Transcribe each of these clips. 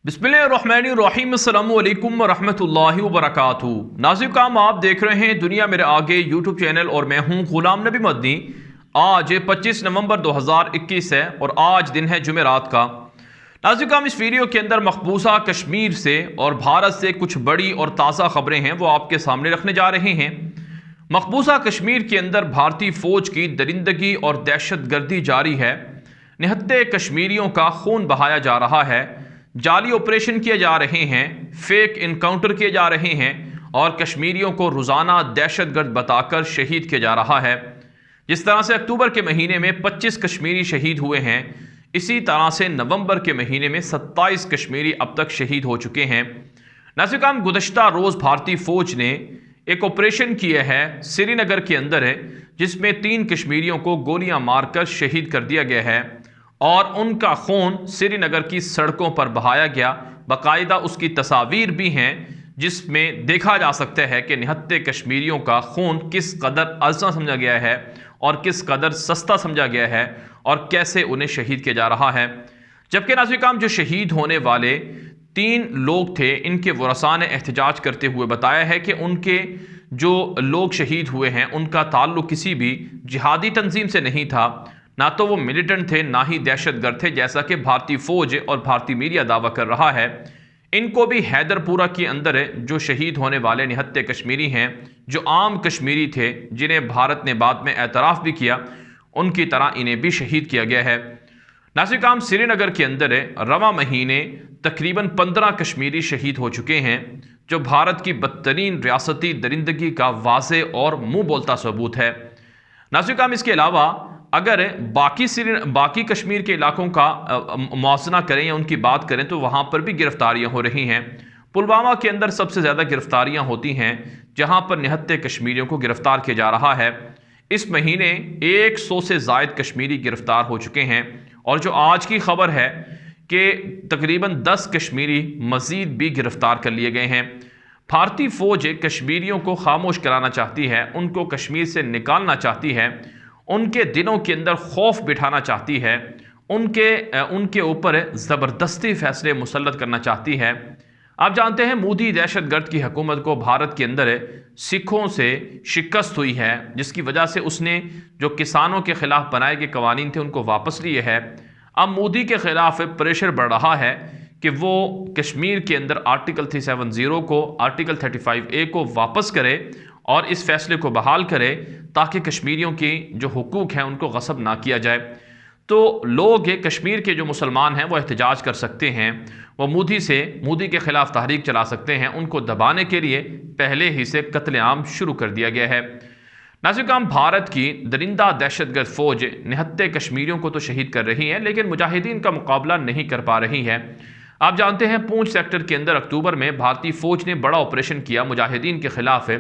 बिस्मिल्लाहिर्रहमानिर्रहीम अस्सलामु अलैकुम वरहमतुल्लाहि वबरकातुहू। नाज़रीन काम आप देख रहे हैं दुनिया मेरे आगे यूट्यूब चैनल और मैं हूं गुलाम नबी मदनी। आज 25 नवंबर 2021 है और आज दिन है जुमेरात का। नाज़रीन काम इस वीडियो के अंदर मकबूजा कश्मीर से और भारत से कुछ बड़ी और ताज़ा खबरें हैं वो आपके सामने रखने जा रहे हैं। मकबूजा कश्मीर के अंदर भारतीय फ़ौज की दरिंदगी और दहशत गर्दी जारी है। निहत्ते कश्मीरियों का खून बहाया जा रहा है, जाली ऑपरेशन किए जा रहे हैं, फेक इनकाउंटर किए जा रहे हैं और कश्मीरियों को रोज़ाना दहशतगर्द बताकर शहीद किया जा रहा है। जिस तरह से अक्टूबर के महीने में 25 कश्मीरी शहीद हुए हैं, इसी तरह से नवंबर के महीने में 27 कश्मीरी अब तक शहीद हो चुके हैं। नाज़रीन गुज़श्ता रोज़ भारतीय फ़ौज ने एक ऑपरेशन किया है श्रीनगर के अंदर है, जिसमें 3 कश्मीरियों को गोलियां मारकर शहीद कर दिया गया है और उनका खून श्रीनगर की सड़कों पर बहाया गया। बाकायदा उसकी तस्वीर भी हैं जिसमें देखा जा सकता है कि निहत्ते कश्मीरियों का खून किस कदर आसान समझा गया है और किस कदर सस्ता समझा गया है और कैसे उन्हें शहीद किया जा रहा है। जबकि नाज़रीन जो शहीद होने वाले 3 लोग थे, इनके वरसा ने एहतजाज करते हुए बताया है कि उनके जो लोग शहीद हुए हैं उनका ताल्लुक किसी भी जिहादी तंजीम से नहीं था, ना तो वो मिलिटेंट थे ना ही दहशतगर्द थे, जैसा कि भारतीय फ़ौज और भारतीय मीडिया दावा कर रहा है। इनको भी हैदरपुरा के अंदर जो शहीद होने वाले निहत्ते कश्मीरी हैं, जो आम कश्मीरी थे जिन्हें भारत ने बाद में एतराफ़ भी किया, उनकी तरह इन्हें भी शहीद किया गया है। नाज़रीन श्रीनगर के अंदर रवां महीने तकरीबन 15 कश्मीरी शहीद हो चुके हैं, जो भारत की बदतरीन रियासती दरिंदगी का वाज़े और मुँह बोलता सबूत है। नाज़रीन इसके अलावा अगर बाकी कश्मीर के इलाकों का मुआवजा करें या उनकी बात करें तो वहाँ पर भी गिरफ्तारियाँ हो रही हैं। पुलवामा के अंदर सबसे ज़्यादा गिरफ्तारियाँ होती हैं, जहाँ पर निहत्ते कश्मीरियों को गिरफ्तार किया जा रहा है। इस महीने 100 से ज़ायद कश्मीरी गिरफ्तार हो चुके हैं और जो आज की खबर है कि तकरीबन 10 कश्मीरी मज़ीद भी गिरफ्तार कर लिए गए हैं। भारतीय फ़ौज कश्मीरियों को खामोश कराना चाहती है, उनको कश्मीर से निकालना चाहती है, उनके दिलों के अंदर खौफ बिठाना चाहती है, उनके ऊपर ज़बरदस्ती फैसले मुसल्लत करना चाहती है। आप जानते हैं मोदी दहशतगर्द की हुकूमत को भारत के अंदर सिखों से शिकस्त हुई है, जिसकी वजह से उसने जो किसानों के ख़िलाफ़ बनाए गए कवानीन थे उनको वापस लिए है। अब मोदी के ख़िलाफ़ प्रेशर बढ़ रहा है कि वो कश्मीर के अंदर आर्टिकल 370 को, आर्टिकल 35A को वापस करे और इस फैसले को बहाल करे ताकि कश्मीरियों की जो हुकूक हैं उनको गसब ना किया जाए। तो लोग कश्मीर के जो मुसलमान हैं वो एहतजाज कर सकते हैं, वो मोदी के ख़िलाफ़ तहरीक चला सकते हैं। उनको दबाने के लिए पहले ही से कत्लेआम शुरू कर दिया गया है। नाज़रीन भारत की दरिंदा दहशतगर्द फ़ौज निहत्ते कश्मीरियों को तो शहीद कर रही है, लेकिन मुजाहिदीन का मुकाबला नहीं कर पा रही है। आप जानते हैं पूंछ सेक्टर के अंदर अक्टूबर में भारतीय फ़ौज ने बड़ा ऑपरेशन किया मुजाहिदीन के ख़िलाफ़,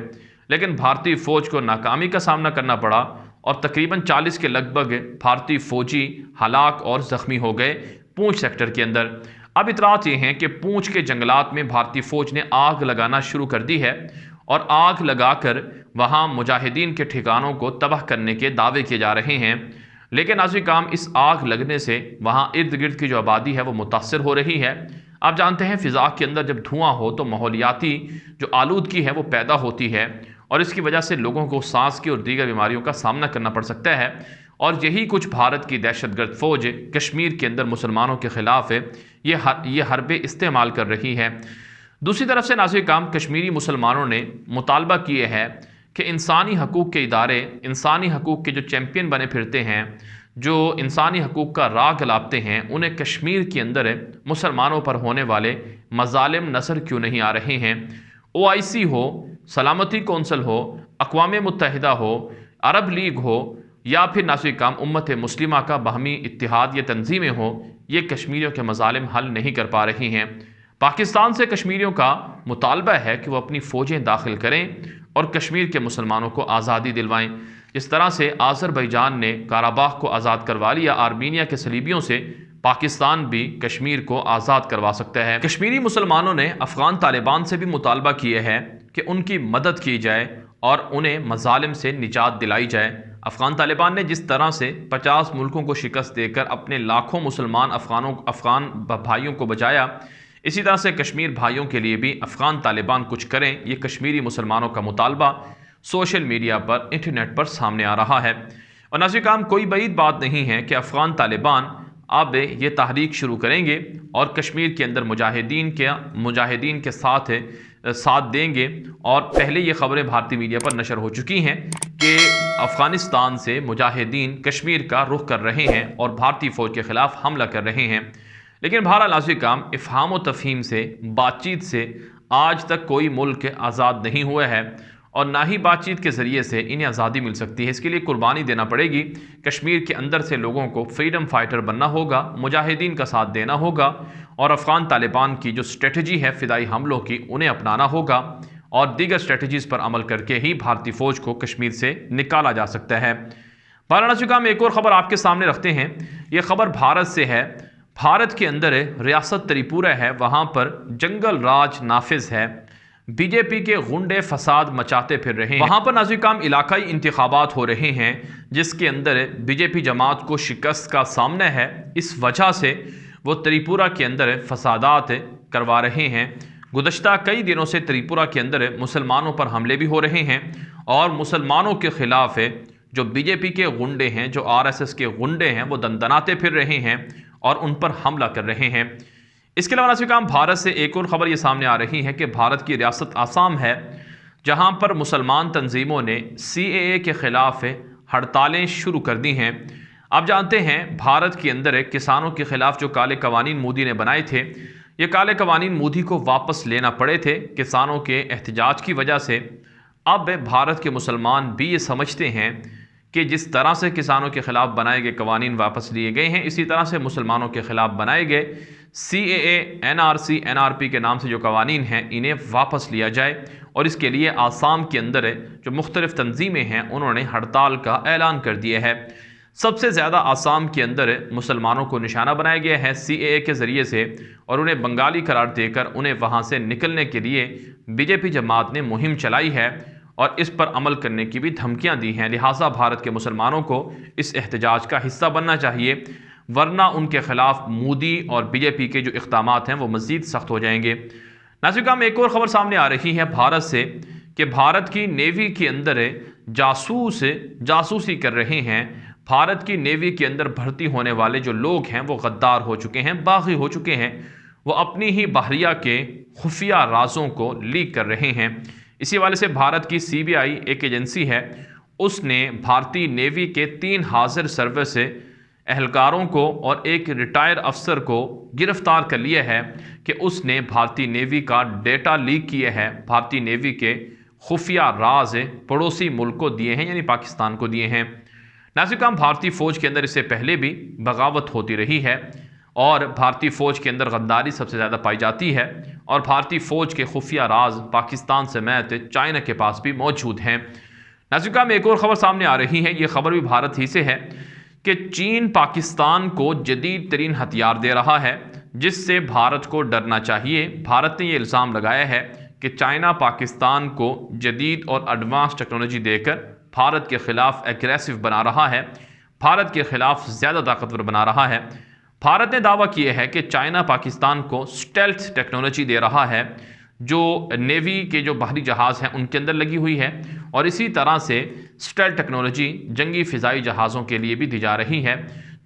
लेकिन भारतीय फ़ौज को नाकामी का सामना करना पड़ा और तकरीबन 40 के लगभग भारतीय फ़ौजी हलाक और ज़ख्मी हो गए पूंछ सेक्टर के अंदर। अब इतलात ये हैं कि पूंछ के जंगलात में भारतीय फ़ौज ने आग लगाना शुरू कर दी है और आग लगाकर वहाँ मुजाहिदीन के ठिकानों को तबाह करने के दावे किए जा रहे हैं। लेकिन नाज़रीन इस आग लगने से वहाँ इर्द गिर्द की जो आबादी है वो मुतासर हो रही है। आप जानते हैं फ़िज़ा के अंदर जब धुआं हो तो माहौलियाती जो आलूदगी है वो पैदा होती है और इसकी वजह से लोगों को सांस की और दीगर बीमारियों का सामना करना पड़ सकता है। और यही कुछ भारत की दहशतगर्द फ़ौज कश्मीर के अंदर मुसलमानों के ख़िलाफ़ ये हरबे इस्तेमाल कर रही है। दूसरी तरफ से नाज़रीन कश्मीरी मुसलमानों ने मुतालबा किए है कि इंसानी हकूक़ के इदारे, इंसानी हकूक़ के जो चैम्पियन बने फिरते हैं, जो इंसानी हकूक़ का राह गलापते हैं, उन्हें कश्मीर के अंदर मुसलमानों पर होने वाले मज़ालिम नज़र क्यों नहीं आ रहे हैं। OIC हो, सलामती कौंसल हो, अक़वाम मुत्तहिदा हो, अरब लीग हो या फिर नाज़रीन उम्मत मुस्लिमा का बाहमी इत्तिहाद या तंजीमें हो, ये कश्मीरियों के मज़ालिम हल नहीं कर पा रही हैं। पाकिस्तान से कश्मीरियों का मुतालबा है कि वो अपनी फ़ौजें दाखिल करें और कश्मीर के मुसलमानों को आज़ादी दिलवाएं। जिस तरह से आज़रबैजान ने काराबाख को आज़ाद करवा लिया आर्मीनिया के सलीबियों से, पाकिस्तान भी कश्मीर को आज़ाद करवा सकता है। कश्मीरी मुसलमानों ने अफ़गान तालिबान से भी मुतालबा किया है कि उनकी मदद की जाए और उन्हें मज़ालिम से निजात दिलाई जाए। अफ़गान तालिबान ने जिस तरह से 50 मुल्कों को शिकस्त देकर अपने लाखों मुसलमान अफ़गान भाइयों को बचाया, اسی طرح سے کشمیر بھائیوں کے لیے بھی افغان طالبان کچھ کریں، یہ کشمیری مسلمانوں کا مطالبہ سوشل میڈیا پر، انٹرنیٹ پر سامنے آ رہا ہے۔ اور ناظرین کرام، کوئی بعید بات نہیں ہے کہ افغان طالبان اب یہ تحریک شروع کریں گے اور کشمیر کے اندر مجاہدین کے ساتھ دیں گے۔ اور پہلے یہ خبریں بھارتی میڈیا پر نشر ہو چکی ہیں کہ افغانستان سے مجاہدین کشمیر کا رخ کر رہے ہیں اور بھارتی فوج کے خلاف حملہ کر رہے ہیں۔ لیکن بہرحال ناظرین کرام، افہام و تفہیم سے، بات چیت سے آج تک کوئی ملک آزاد نہیں ہوا ہے، اور نہ ہی بات چیت کے ذریعے سے انہیں آزادی مل سکتی ہے۔ اس کے لیے قربانی دینا پڑے گی، کشمیر کے اندر سے لوگوں کو فریڈم فائٹر بننا ہوگا، مجاہدین کا ساتھ دینا ہوگا، اور افغان طالبان کی جو اسٹریٹجی ہے فدائی حملوں کی، انہیں اپنانا ہوگا، اور دیگر اسٹریٹجیز پر عمل کر کے ہی بھارتی فوج کو کشمیر سے نکالا جا سکتا ہے۔ ناظرین میں ایک اور خبر آپ کے سامنے رکھتے ہیں۔ یہ خبر بھارت سے ہے۔ بھارت کے اندر ریاست تریپورہ ہے، وہاں پر جنگل راج نافذ ہے، بی جے پی کے غنڈے فساد مچاتے پھر رہے ہیں۔ وہاں پر ناظرین کرام علاقائی انتخابات ہو رہے ہیں، جس کے اندر بی جے پی جماعت کو شکست کا سامنا ہے۔ اس وجہ سے وہ تریپورہ کے اندر فسادات کروا رہے ہیں۔ گزشتہ کئی دنوں سے تریپورہ کے اندر مسلمانوں پر حملے بھی ہو رہے ہیں، اور مسلمانوں کے خلاف جو بی جے پی کے غنڈے ہیں، جو آر ایس ایس کے غنڈے ہیں، وہ دندناتے پھر رہے ہیں اور ان پر حملہ کر رہے ہیں۔ اس کے علاوہ ناظرین کرام بھارت سے ایک اور خبر یہ سامنے آ رہی ہے کہ بھارت کی ریاست آسام ہے، جہاں پر مسلمان تنظیموں نے CAA کے خلاف ہڑتالیں شروع کر دی ہیں۔ آپ جانتے ہیں بھارت کے اندر کسانوں کے خلاف جو کالے قوانین مودی نے بنائے تھے، یہ کالے قوانین مودی کو واپس لینا پڑے تھے کسانوں کے احتجاج کی وجہ سے۔ اب بھارت کے مسلمان بھی یہ سمجھتے ہیں کہ جس طرح سے کسانوں کے خلاف بنائے گئے قوانین واپس لیے گئے ہیں، اسی طرح سے مسلمانوں کے خلاف بنائے گئے CAA، NRC، NRP کے نام سے جو قوانین ہیں، انہیں واپس لیا جائے۔ اور اس کے لیے آسام کے اندر جو مختلف تنظیمیں ہیں، انہوں نے ہڑتال کا اعلان کر دیا ہے۔ سب سے زیادہ آسام کے اندر مسلمانوں کو نشانہ بنایا گیا ہے CAA کے ذریعے سے، اور انہیں بنگالی قرار دے کر انہیں وہاں سے نکلنے کے لیے بی جے پی جماعت نے مہم چلائی ہے، اور اس پر عمل کرنے کی بھی دھمکیاں دی ہیں۔ لہٰذا بھارت کے مسلمانوں کو اس احتجاج کا حصہ بننا چاہیے، ورنہ ان کے خلاف مودی اور بی جے پی کے جو اقدامات ہیں وہ مزید سخت ہو جائیں گے۔ ناظرین کرام ایک اور خبر سامنے آ رہی ہے بھارت سے کہ بھارت کی نیوی کے اندر جاسوسی کر رہے ہیں۔ بھارت کی نیوی کے اندر بھرتی ہونے والے جو لوگ ہیں وہ غدار ہو چکے ہیں، باغی ہو چکے ہیں، وہ اپنی ہی بحریہ کے خفیہ رازوں کو لیک کر رہے ہیں۔ اسی حوالے سے بھارت کی CBI ایک ایجنسی ہے، اس نے بھارتی نیوی کے 3 حاضر سروس اہلکاروں کو اور ایک ریٹائر افسر کو گرفتار کر لیا ہے کہ اس نے بھارتی نیوی کا ڈیٹا لیک کیا ہے، بھارتی نیوی کے خفیہ راز پڑوسی ملک کو دیے ہیں، یعنی پاکستان کو دیے ہیں۔ ناظرین کرام بھارتی فوج کے اندر اس سے پہلے بھی بغاوت ہوتی رہی ہے، اور بھارتی فوج کے اندر غداری سب سے زیادہ پائی جاتی ہے، اور بھارتی فوج کے خفیہ راز پاکستان سمیت چائنا کے پاس بھی موجود ہیں۔ ناظرین کرام ایک اور خبر سامنے آ رہی ہے، یہ خبر بھی بھارت ہی سے ہے کہ چین پاکستان کو جدید ترین ہتھیار دے رہا ہے، جس سے بھارت کو ڈرنا چاہیے۔ بھارت نے یہ الزام لگایا ہے کہ چائنا پاکستان کو جدید اور ایڈوانس ٹیکنالوجی دے کر بھارت کے خلاف ایگریسو بنا رہا ہے، بھارت کے خلاف زیادہ طاقتور بنا رہا ہے۔ بھارت نے دعویٰ کیا ہے کہ چائنا پاکستان کو سٹیلتھ ٹیکنالوجی دے رہا ہے، جو نیوی کے جو بحری جہاز ہیں ان کے اندر لگی ہوئی ہے، اور اسی طرح سے سٹیلتھ ٹیکنالوجی جنگی فضائی جہازوں کے لیے بھی دی جا رہی ہے،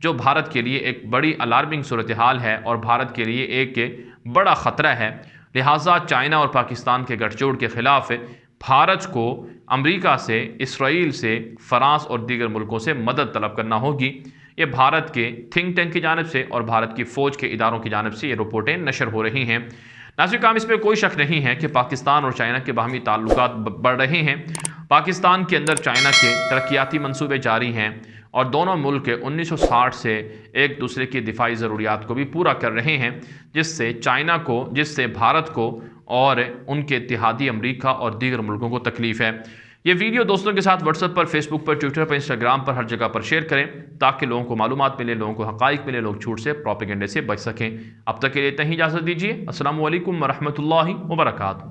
جو بھارت کے لیے ایک بڑی الارمنگ صورتحال ہے اور بھارت کے لیے ایک بڑا خطرہ ہے۔ لہٰذا چائنا اور پاکستان کے گٹھ جوڑ کے خلاف بھارت کو امریکہ سے، اسرائیل سے، فرانس اور دیگر ملکوں سے مدد طلب کرنا ہوگی۔ یہ بھارت کے تھنک ٹینک کی جانب سے اور بھارت کی فوج کے اداروں کی جانب سے یہ رپورٹیں نشر ہو رہی ہیں۔ ناظرین کرام اس میں کوئی شک نہیں ہے کہ پاکستان اور چائنا کے باہمی تعلقات بڑھ رہے ہیں۔ پاکستان کے اندر چائنا کے ترقیاتی منصوبے جاری ہیں، اور دونوں ملک 1960 سے ایک دوسرے کی دفاعی ضروریات کو بھی پورا کر رہے ہیں، جس سے بھارت کو اور ان کے اتحادی امریکہ اور دیگر ملکوں کو تکلیف ہے۔ یہ ویڈیو دوستوں کے ساتھ واٹس ایپ پر، فیس بک پر، ٹویٹر پر، انسٹاگرام پر، ہر جگہ پر شیئر کریں، تاکہ لوگوں کو معلومات ملے، لوگوں کو حقائق ملے، لوگ جھوٹ سے، پروپیگنڈے سے بچ سکیں۔ اب تک کے لیے اتنا ہی اجازت دیجیے۔ السلام علیکم ورحمۃ اللہ وبرکاتہ۔